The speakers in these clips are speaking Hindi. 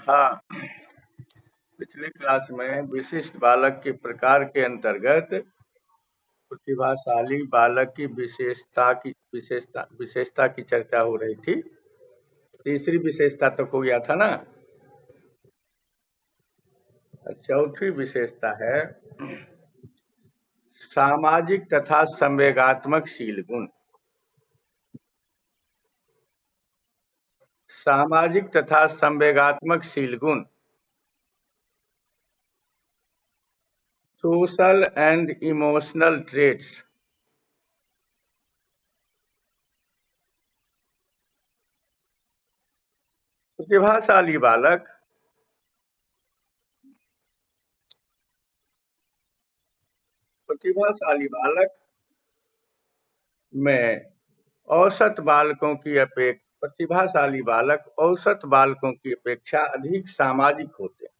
हाँ, पिछली क्लास में विशिष्ट बालक के प्रकार के अंतर्गत प्रतिभाशाली बालक की विशेषता की चर्चा हो रही थी। तीसरी विशेषता तक हो गया था ना। चौथी विशेषता है सामाजिक तथा संवेगात्मकशील गुण। सामाजिक तथा संवेगात्मकशील गुण, सोशल एंड इमोशनल ट्रेट्स। प्रतिभाशाली बालक में प्रतिभाशाली बालक औसत बालकों की अपेक्षा अधिक सामाजिक होते हैं।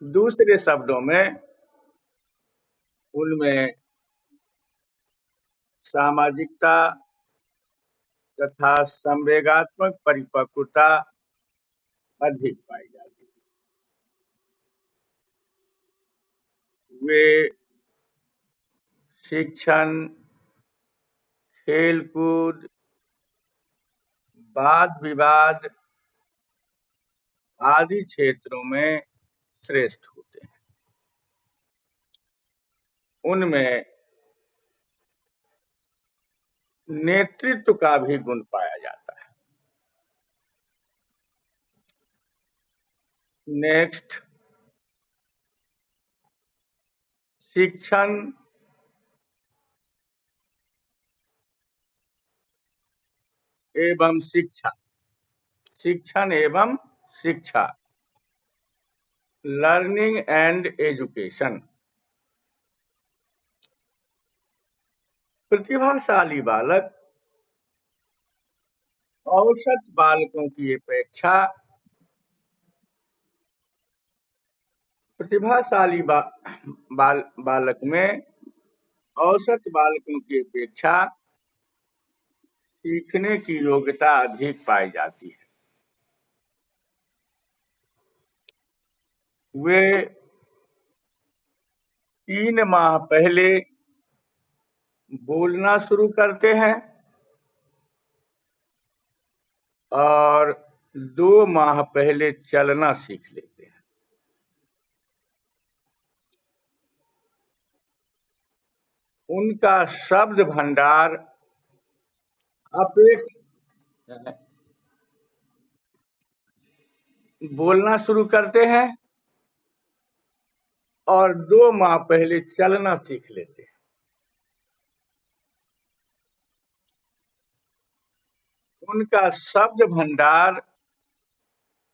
दूसरे शब्दों में उनमें सामाजिकता तथा संवेगात्मक परिपक्वता अधिक पाई जाती है। वे शिक्षण, खेलकूद, वाद विवाद आदि क्षेत्रों में श्रेष्ठ होते हैं। उनमें नेतृत्व का भी गुण पाया जाता है। नेक्स्ट, शिक्षण एवं शिक्षा, लर्निंग एंड एजुकेशन। प्रतिभाशाली बालक औसत बालकों की अपेक्षा बालक में औसत बालकों की अपेक्षा सीखने की योग्यता अधिक पाई जाती है। वे 3 माह पहले बोलना शुरू करते हैं और 2 माह पहले चलना सीख लेते हैं। उनका शब्द भंडार बोलना शुरू करते हैं और 2 माह पहले चलना सीख लेते हैं। उनका शब्द भंडार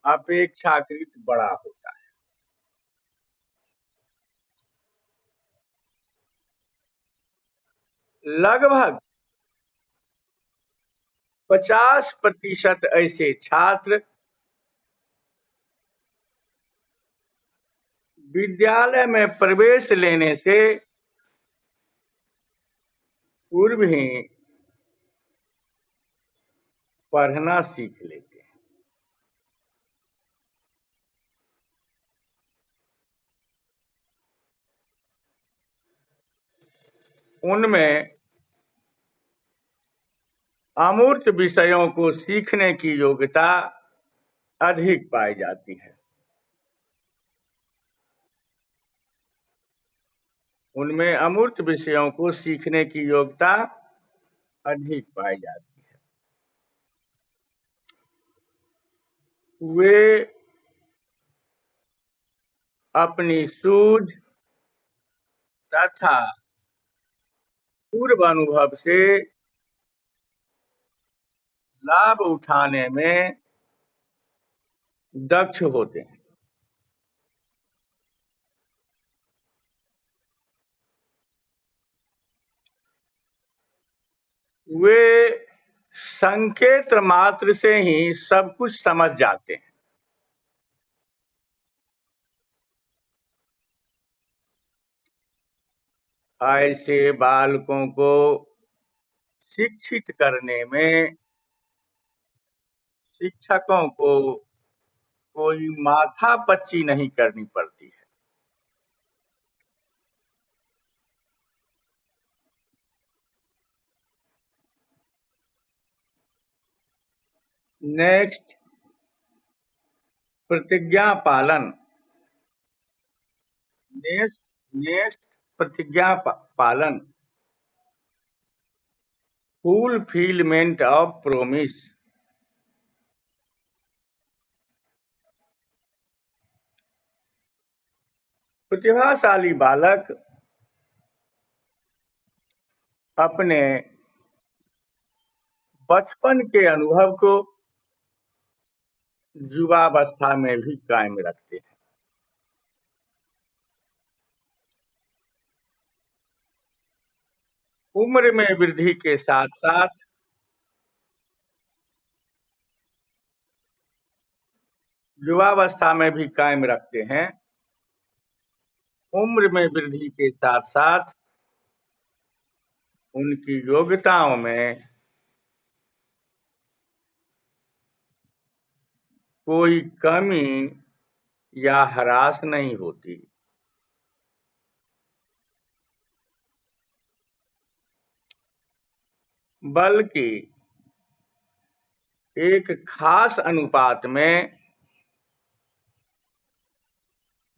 अपेक्षाकृत बड़ा होता है। लगभग 50% ऐसे छात्र विद्यालय में प्रवेश लेने से पूर्व ही पढ़ना सीख लेते हैं। उनमें अमूर्त विषयों को सीखने की योग्यता अधिक पाई जाती है। उनमें अमूर्त विषयों को सीखने की योग्यता अधिक पाई जाती है। वे अपनी सूझ तथा पूर्व अनुभव से लाभ उठाने में दक्ष होते हैं। वे संकेत मात्र से ही सब कुछ समझ जाते हैं। ऐसे बालकों को शिक्षित करने में शिक्षकों को कोई माथापच्ची नहीं करनी पड़ती है। नेक्स्ट, प्रतिज्ञा पालन। नेक्स्ट नेक्स्ट प्रतिज्ञा पालन। Fulfilment of promise. प्रतिभाशाली बालक अपने बचपन के अनुभव को युवावस्था में भी कायम रखते हैं। उम्र में वृद्धि के साथ साथ युवावस्था में भी कायम रखते हैं। उम्र में वृद्धि के साथ साथ उनकी योग्यताओं में कोई कमी या हरास नहीं होती। बल्कि एक खास अनुपात में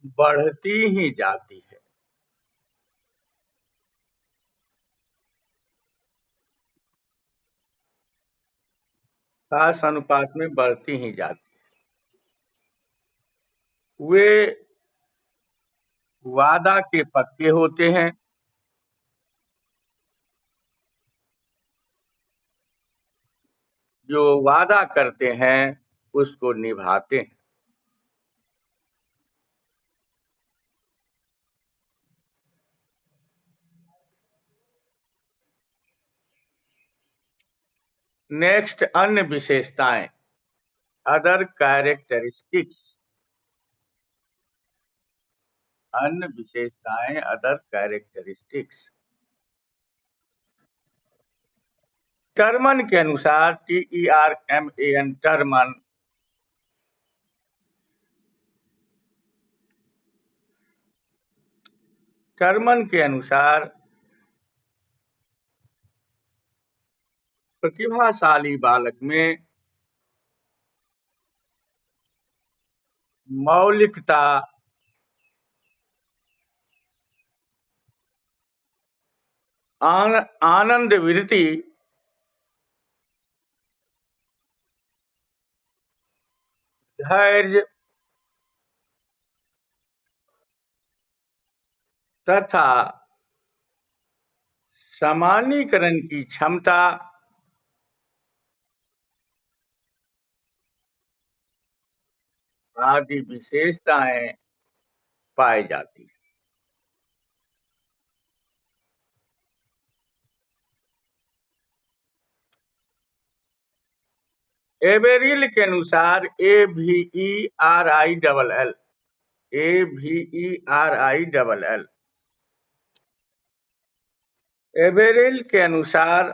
बढ़ती ही जाती है। खास अनुपात में बढ़ती ही जाती है। वे वादा के पक्के होते हैं। जो वादा करते हैं उसको निभाते हैं। नेक्स्ट, अन्य विशेषताएं, अदर कैरेक्टरिस्टिक्स। अन्य विशेषताएं, अदर कैरेक्टरिस्टिक्स। टर्मन के अनुसार, TERMAN, टर्मन, टर्मन के अनुसार प्रतिभाशाली बालक में मौलिकता, आनंद वृत्ति, धैर्य तथा सामान्यीकरण की क्षमता आदि विशेषताएं पाई जाती हैं। एबेरिल के अनुसार, AVERILL, AVERILL, एबेरिल के अनुसार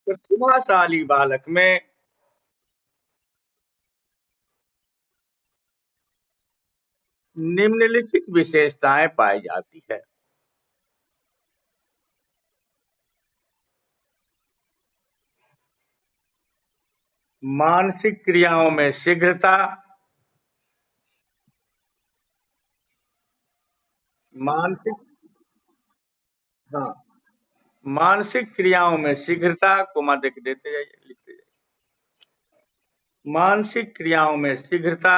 प्रतिभाशाली बालक में निम्नलिखित विशेषताएं पाई जाती है। मानसिक क्रियाओं में शीघ्रता, मानसिक हाँ मानसिक क्रियाओं में शीघ्रता, कोमा देख देते जाइए, लिखते जाइए। मानसिक क्रियाओं में शीघ्रता,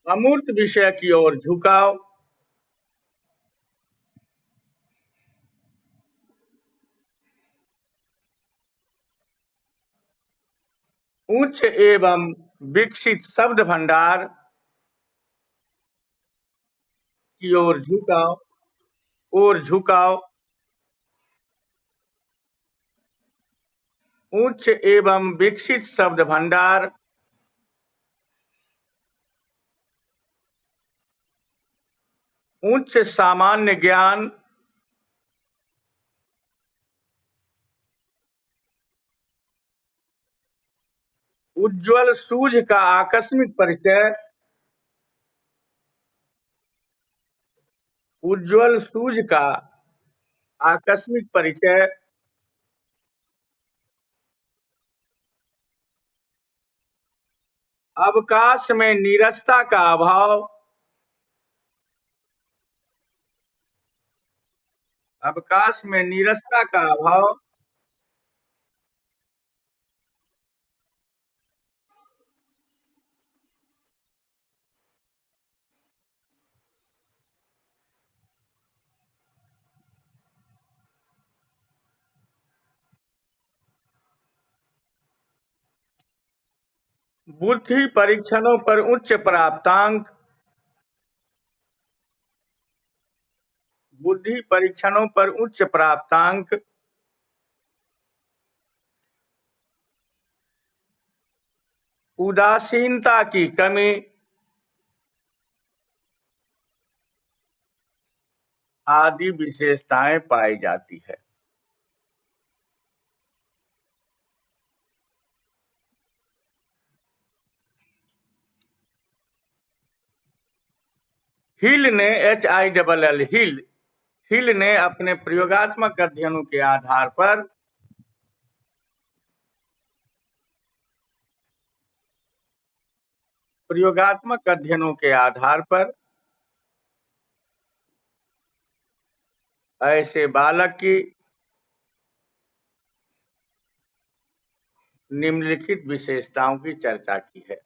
अमूर्त विषय की ओर झुकाव, उच्च एवं विकसित शब्द भंडार की ओर झुकाव, उच्च एवं विकसित शब्द भंडार उच्च सामान्य ज्ञान, उज्ज्वल सूझ का आकस्मिक परिचय, उज्ज्वल सूझ का आकस्मिक परिचय, अवकाश में नीरसता का अभाव, अवकाश में नीरसता का अभाव, बुद्धि परीक्षणों पर उच्च प्राप्तांक, बुद्धि परीक्षणों पर उच्च प्राप्तांक, उदासीनता की कमी, आदि विशेषताएं पाई जाती है। हिल ने HILL हिल ने अपने प्रयोगात्मक अध्ययनों के आधार पर ऐसे बालक की निम्नलिखित विशेषताओं की चर्चा की है।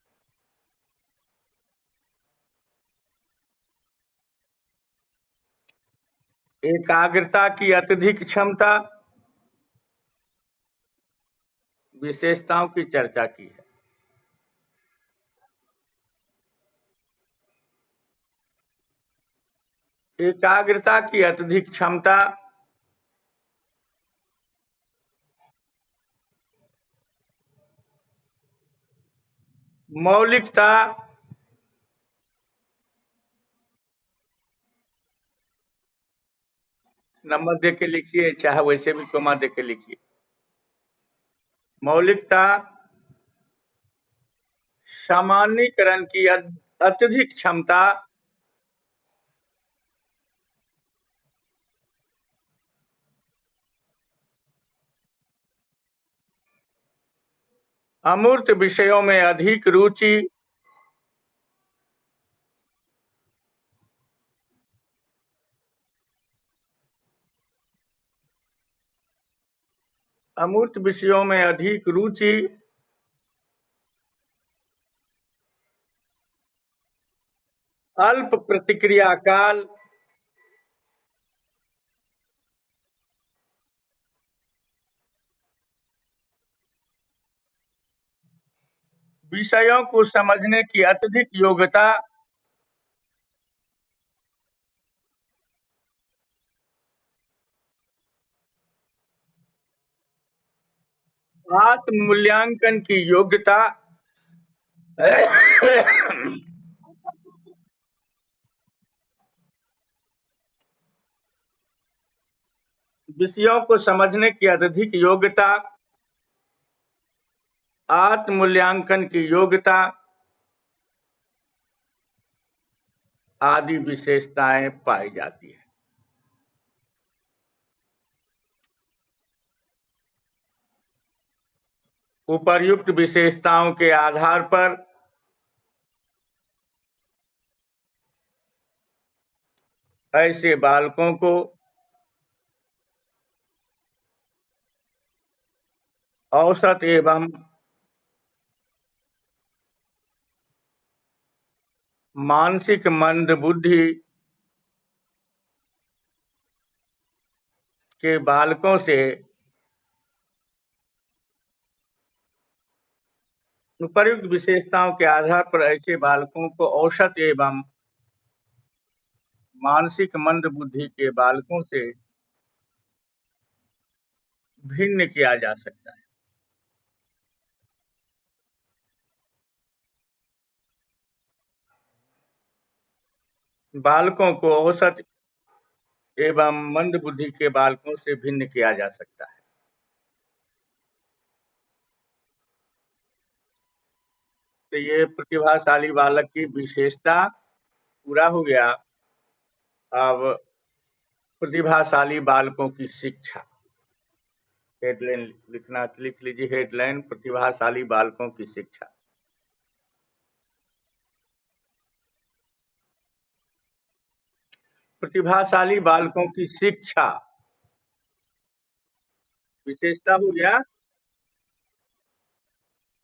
एकाग्रता की अत्यधिक क्षमता, विशेषताओं की चर्चा की है। एकाग्रता की अत्यधिक क्षमता, मौलिकता, नंबर दे के लिखिए, चाहे वैसे भी कोमा दे के लिखिए। मौलिकता, सामान्यीकरण की अत्यधिक क्षमता, अमूर्त विषयों में अधिक रुचि, अमूर्त विषयों में अधिक रुचि, अल्प प्रतिक्रिया काल, विषयों को समझने की अत्यधिक योग्यता, आत्म मूल्यांकन की योग्यता, विषयों को समझने की अत्यधिक योग्यता, आत्म मूल्यांकन की योग्यता, आदि विशेषताएं पाई जाती है। उपर्युक्त विशेषताओं के आधार पर ऐसे बालकों को औसत एवं मानसिक मंद बुद्धि के बालकों से उपर्युक्त विशेषताओं के आधार पर ऐसे बालकों को औसत एवं मानसिक मंद बुद्धि के बालकों से भिन्न किया जा सकता है। बालकों को औसत एवं मंद बुद्धि के बालकों से भिन्न किया जा सकता है। तो ये प्रतिभाशाली बालक की विशेषता पूरा हो गया। अब प्रतिभाशाली बालकों की शिक्षा, हेडलाइन लिखना, लिख लीजिए हेडलाइन, प्रतिभाशाली बालकों की शिक्षा। प्रतिभाशाली बालकों की शिक्षा, विशेषता हो गया।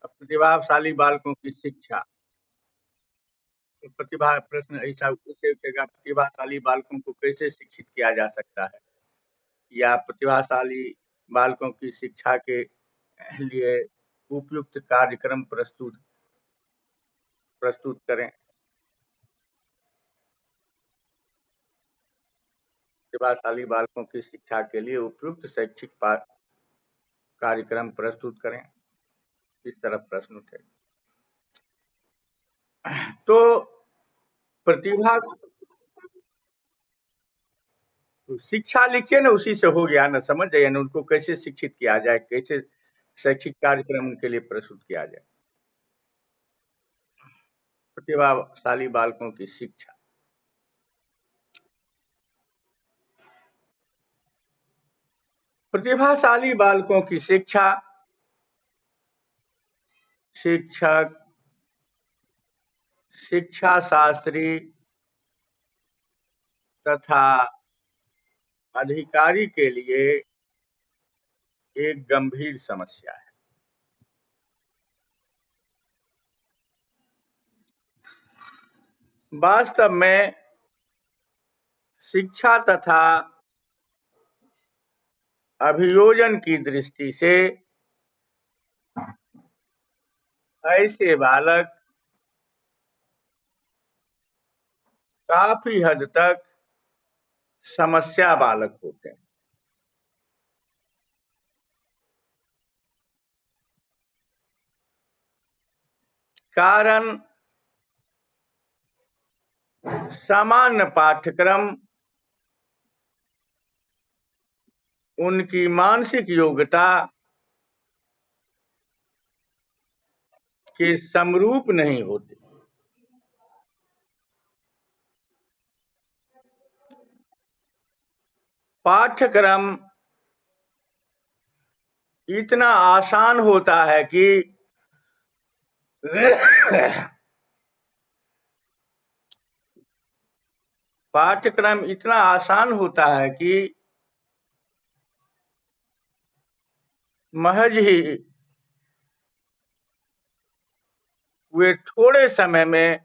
प्रतिभाशाली बालकों की शिक्षा, तो प्रतिभा प्रश्न ऐसा उठेगा, प्रतिभाशाली बालकों को कैसे शिक्षित किया जा सकता है, या प्रतिभाशाली बालकों की शिक्षा के लिए उपयुक्त कार्यक्रम प्रस्तुत करें। प्रतिभाशाली बालकों की शिक्षा के लिए उपयुक्त शैक्षिक कार्यक्रम प्रस्तुत करें, इस तरफ प्रश्न उठे। तो प्रतिभा, शिक्षा लिखिए ना, उसी से हो गया ना, समझ जाइए ना, उनको कैसे शिक्षित किया जाए, कैसे शैक्षिक कार्यक्रम उनके लिए प्रस्तुत किया जाए। प्रतिभाशाली बालकों की शिक्षा, प्रतिभाशाली बालकों की शिक्षा, शिक्षक, शिक्षा शास्त्री तथा अधिकारी के लिए एक गंभीर समस्या है। वास्तव में शिक्षा तथा अभियोजन की दृष्टि से ऐसे बालक काफी हद तक समस्या बालक होते हैं। कारण सामान्य पाठ्यक्रम उनकी मानसिक योग्यता के समरूप नहीं होते। पाठ्यक्रम इतना आसान होता है कि पाठ्यक्रम इतना आसान होता है कि महज ही वे थोड़े समय में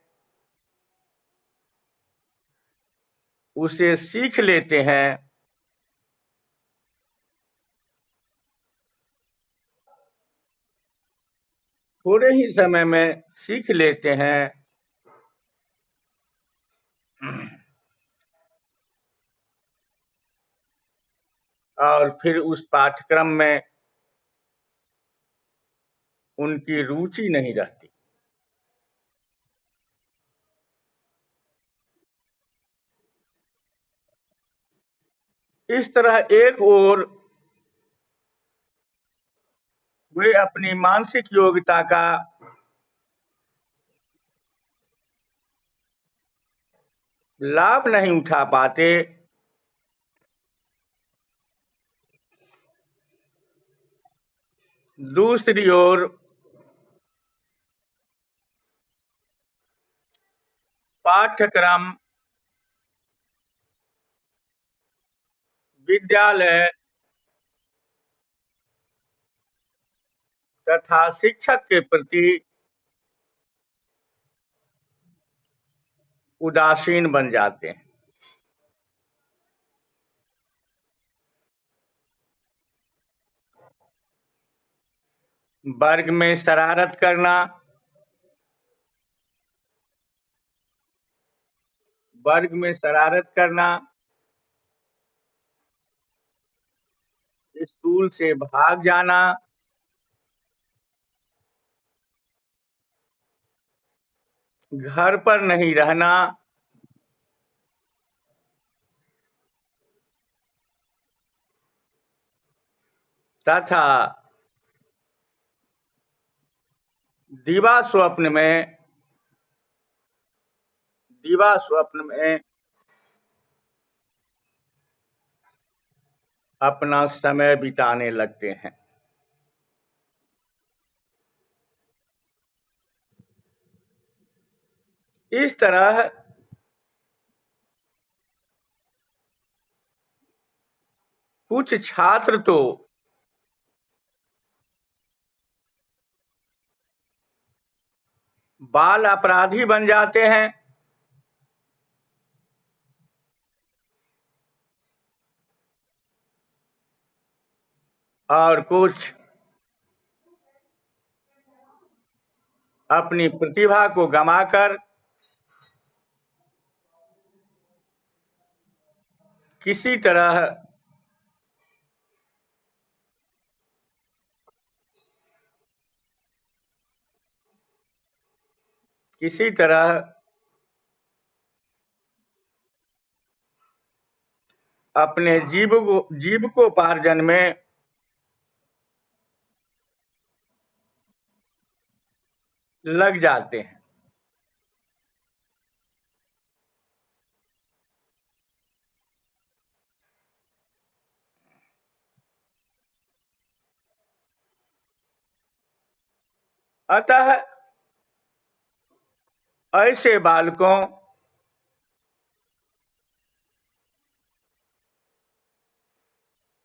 उसे सीख लेते हैं। थोड़े ही समय में सीख लेते हैं और फिर उस पाठ्यक्रम में उनकी रुचि नहीं रहती। इस तरह एक ओर वे अपनी मानसिक योग्यता का लाभ नहीं उठा पाते, दूसरी ओर पाठ्यक्रम, विद्यालय तथा शिक्षक के प्रति उदासीन बन जाते हैं। वर्ग में शरारत करना, वर्ग में शरारत करना, स्कूल से भाग जाना, घर पर नहीं रहना, तथा दिवा स्वप्न में अपना समय बिताने लगते हैं। इस तरह कुछ छात्र तो बाल अपराधी बन जाते हैं और कुछ अपनी प्रतिभा को गंवाकर किसी तरह अपने जीविकोपार्जन में लग जाते हैं। अतः ऐसे बालकों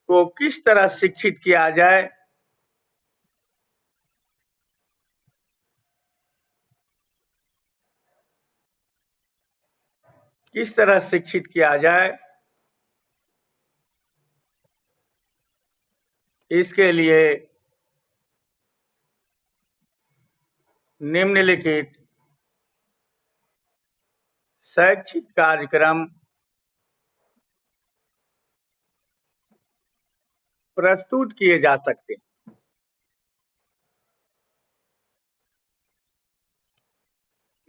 को किस तरह शिक्षित किया जाए, इसके लिए निम्नलिखित शैक्षिक कार्यक्रम प्रस्तुत किए जा सकते हैं।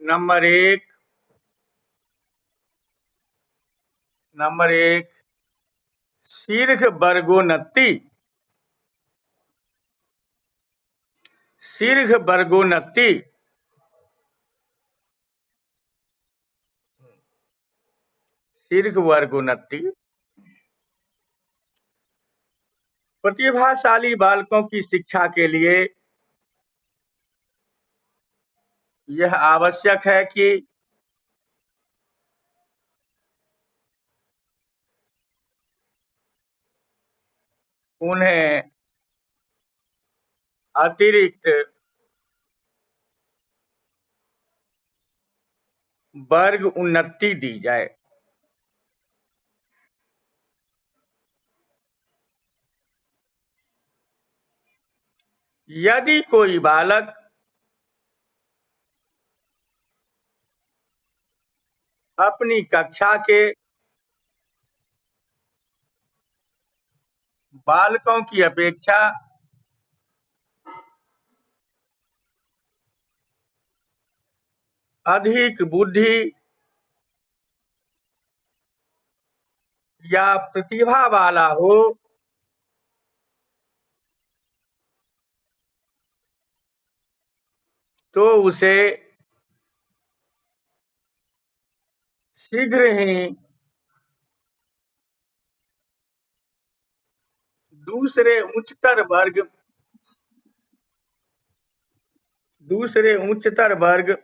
नंबर एक, शीर्ष वर्गोन्नति। प्रतिभाशाली बालकों की शिक्षा के लिए यह आवश्यक है कि उन्हें अतिरिक्त वर्ग उन्नति दी जाए। यदि कोई बालक अपनी कक्षा के बालकों की अपेक्षा अधिक बुद्धि या प्रतिभा वाला हो तो उसे शीघ्र ही दूसरे उच्चतर वर्ग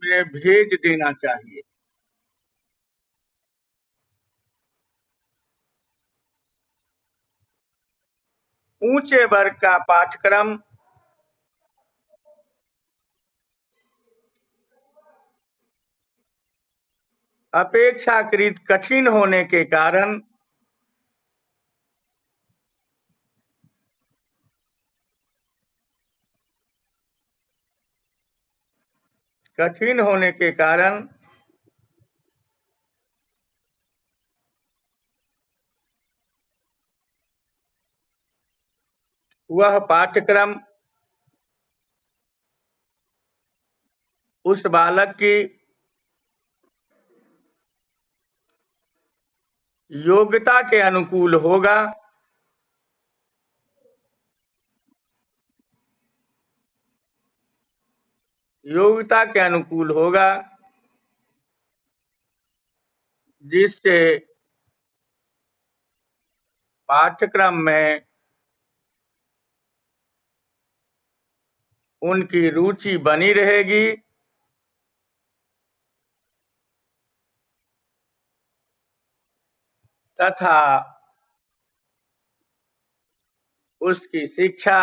में भेज देना चाहिए। ऊंचे वर्ग का पाठ्यक्रम अपेक्षाकृत कठिन होने के कारण वह पाठ्यक्रम उस बालक की योग्यता के अनुकूल होगा, योग्यता के अनुकूल होगा, जिससे पाठ्यक्रम में उनकी रुचि बनी रहेगी तथा उसकी शिक्षा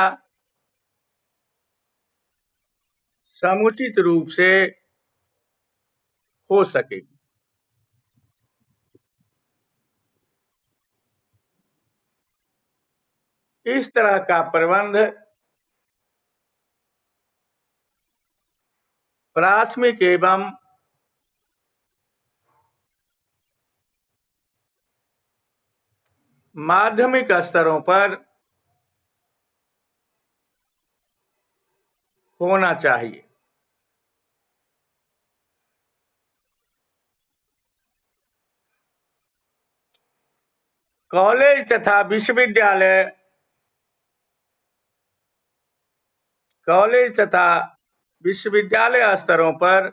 समुचित रूप से हो सकेगी। इस तरह का प्रबंध प्राथमिक एवं माध्यमिक स्तरों पर होना चाहिए। कॉलेज तथा विश्वविद्यालय स्तरों पर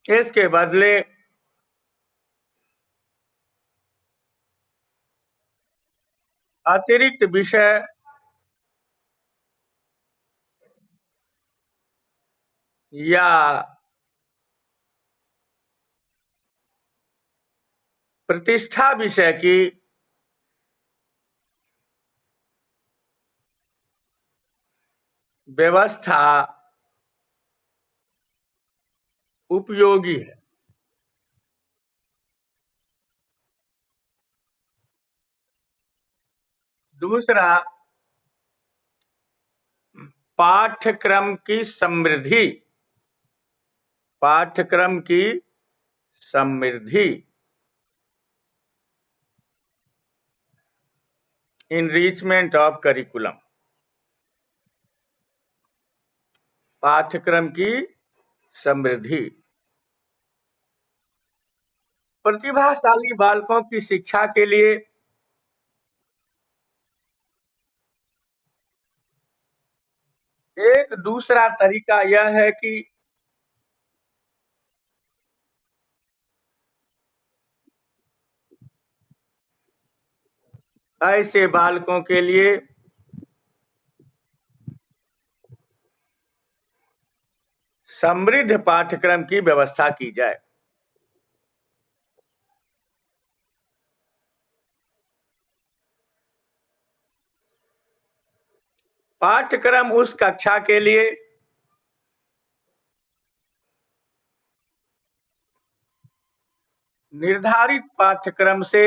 इसके बदले अतिरिक्त विषय या प्रतिष्ठा विषय की व्यवस्था उपयोगी है। दूसरा, पाठ्यक्रम की समृद्धि, पाठ्यक्रम की समृद्धि, इनरिचमेंट ऑफ करिकुलम, पाठ्यक्रम की समृद्धि। प्रतिभाशाली बालकों की शिक्षा के लिए एक दूसरा तरीका यह है कि ऐसे बालकों के लिए समृद्ध पाठ्यक्रम की व्यवस्था की जाए। पाठ्यक्रम उस कक्षा के लिए निर्धारित पाठ्यक्रम से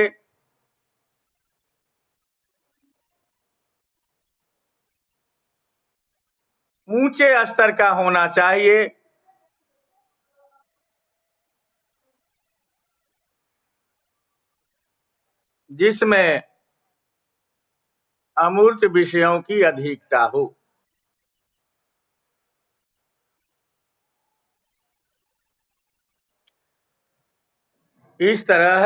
ऊंचे स्तर का होना चाहिए, जिसमें अमूर्त विषयों की अधिकता हो। इस तरह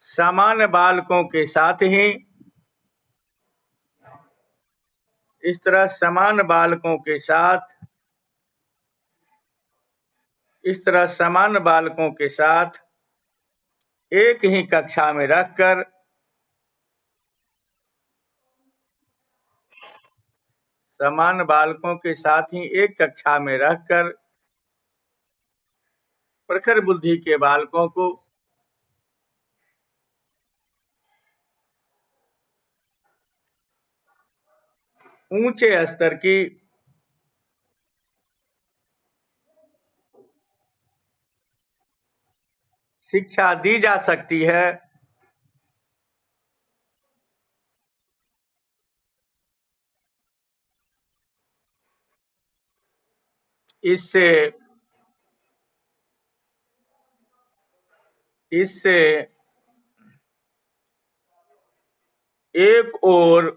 सामान्य बालकों के साथ ही इस तरह सामान्य बालकों के साथ एक ही कक्षा में रखकर सामान्य बालकों के साथ ही एक कक्षा में रखकर प्रखर बुद्धि के बालकों को ऊंचे स्तर की शिक्षा दी जा सकती है, इससे इससे एक ओर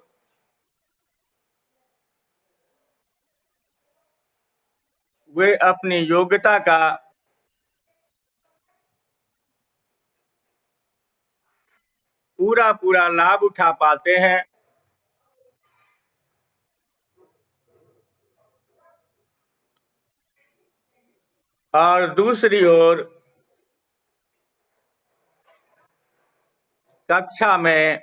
वे अपनी योग्यता का पूरा पूरा लाभ उठा पाते हैं, और दूसरी ओर कक्षा में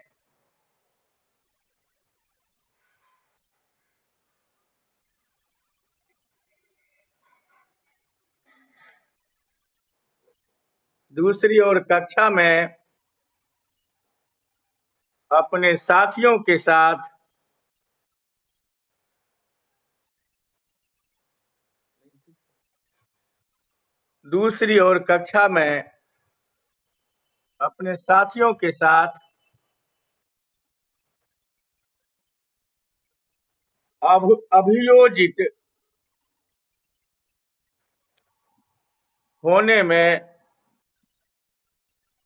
अपने साथियों के साथ दूसरी ओर कक्षा में अपने साथियों के साथ अभियोजित होने में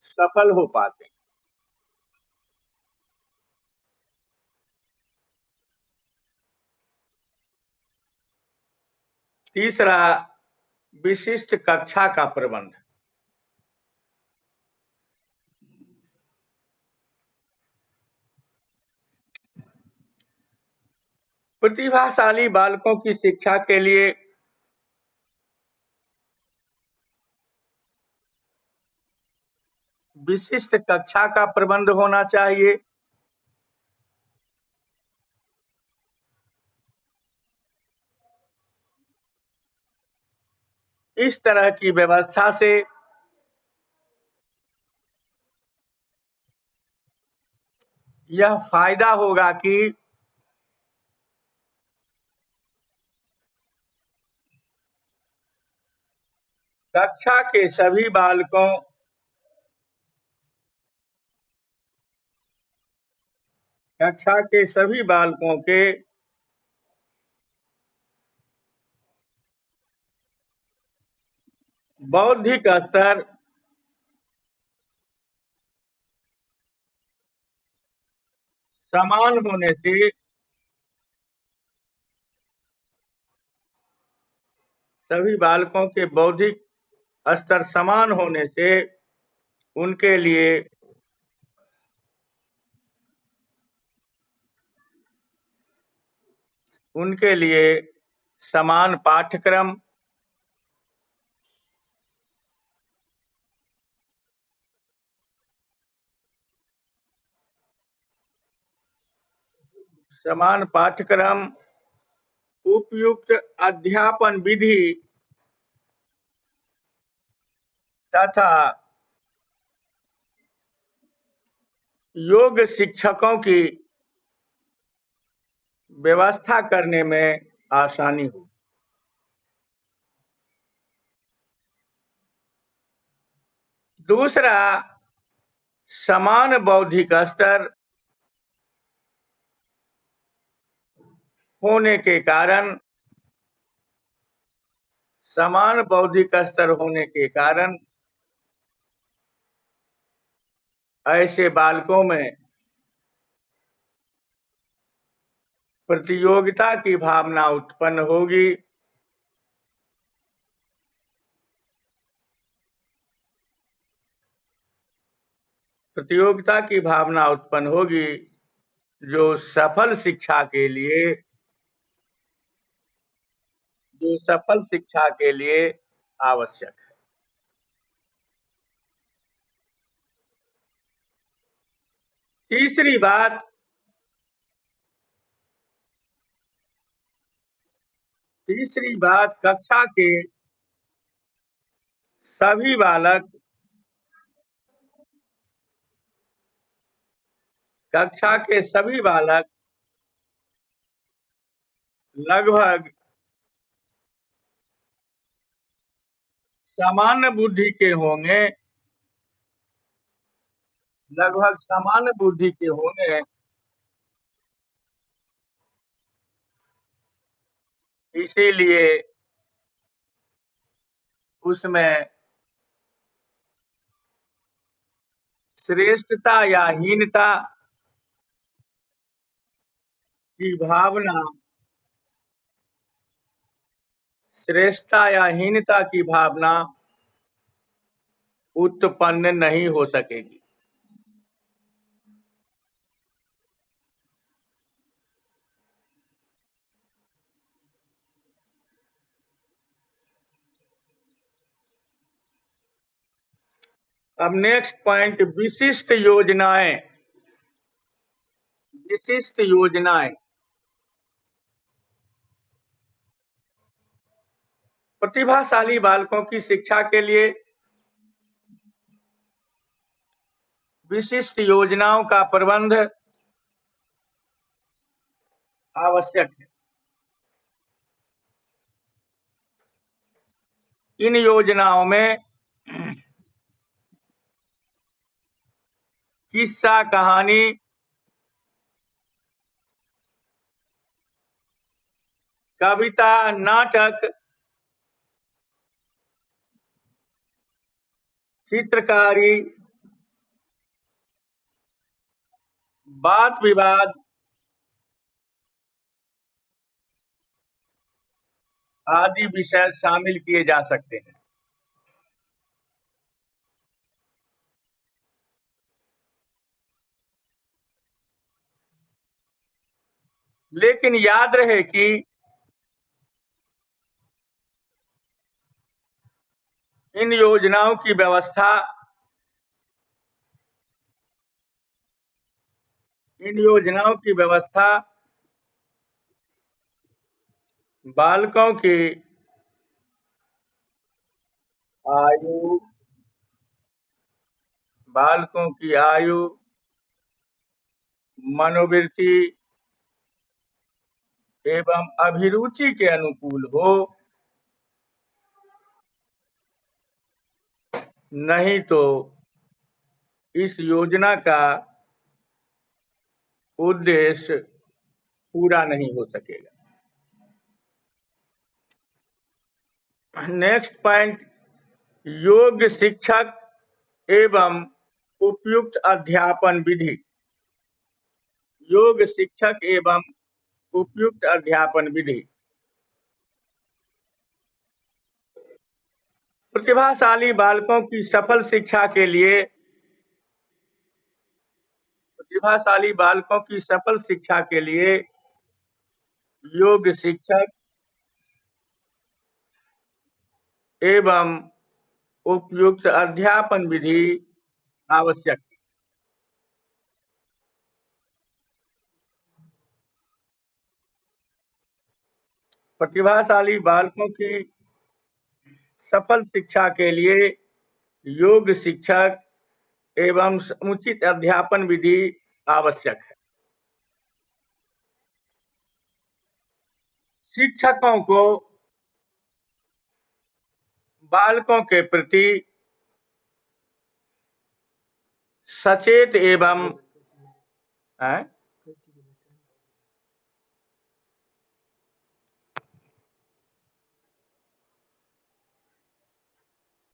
सफल हो पाते हैं। तीसरा, विशिष्ट कक्षा का प्रबंध। प्रतिभाशाली बालकों की शिक्षा के लिए विशिष्ट कक्षा का प्रबंध होना चाहिए। इस तरह की व्यवस्था से यह फायदा होगा कि कक्षा के सभी बालकों के बौद्धिक स्तर समान होने से सभी बालकों के बौद्धिक स्तर समान होने से उनके लिए समान पाठ्यक्रम, उपयुक्त अध्यापन विधि तथा योग्य शिक्षकों की व्यवस्था करने में आसानी हो। दूसरा, समान बौद्धिक स्तर होने के कारण ऐसे बालकों में प्रतियोगिता की भावना उत्पन्न होगी, जो सफल शिक्षा के लिए आवश्यक है। तीसरी बात, कक्षा के सभी बालक लगभग सामान्य बुद्धि के होंगे, इसीलिए उसमें श्रेष्ठता या हीनता की भावना, श्रेष्ठता या हीनता की भावना उत्पन्न नहीं हो सकेगी। अब नेक्स्ट पॉइंट, विशिष्ट योजनाएं। विशिष्ट योजनाएं प्रतिभाशाली बालकों की शिक्षा के लिए विशिष्ट योजनाओं का प्रबंध आवश्यक है। इन योजनाओं में किस्सा, कहानी, कविता, नाटक, चित्रकारी, वाद विवाद आदि विषय शामिल किए जा सकते हैं। लेकिन याद रहे कि इन योजनाओं की व्यवस्था बालकों की आयु, मनोवृत्ति एवं अभिरुचि के अनुकूल हो, नहीं तो इस योजना का उद्देश्य पूरा नहीं हो सकेगा। नेक्स्ट पॉइंट, योग्य शिक्षक एवं उपयुक्त अध्यापन विधि। योग्य शिक्षक एवं उपयुक्त अध्यापन विधि। प्रतिभाशाली बालकों की सफल शिक्षा के लिए योग्य शिक्षक एवं उपयुक्त अध्यापन विधि आवश्यक है। प्रतिभाशाली बालकों की सफल शिक्षा के लिए योग्य शिक्षक एवं समुचित अध्यापन विधि आवश्यक है। शिक्षकों को बालकों के प्रति सचेत एवं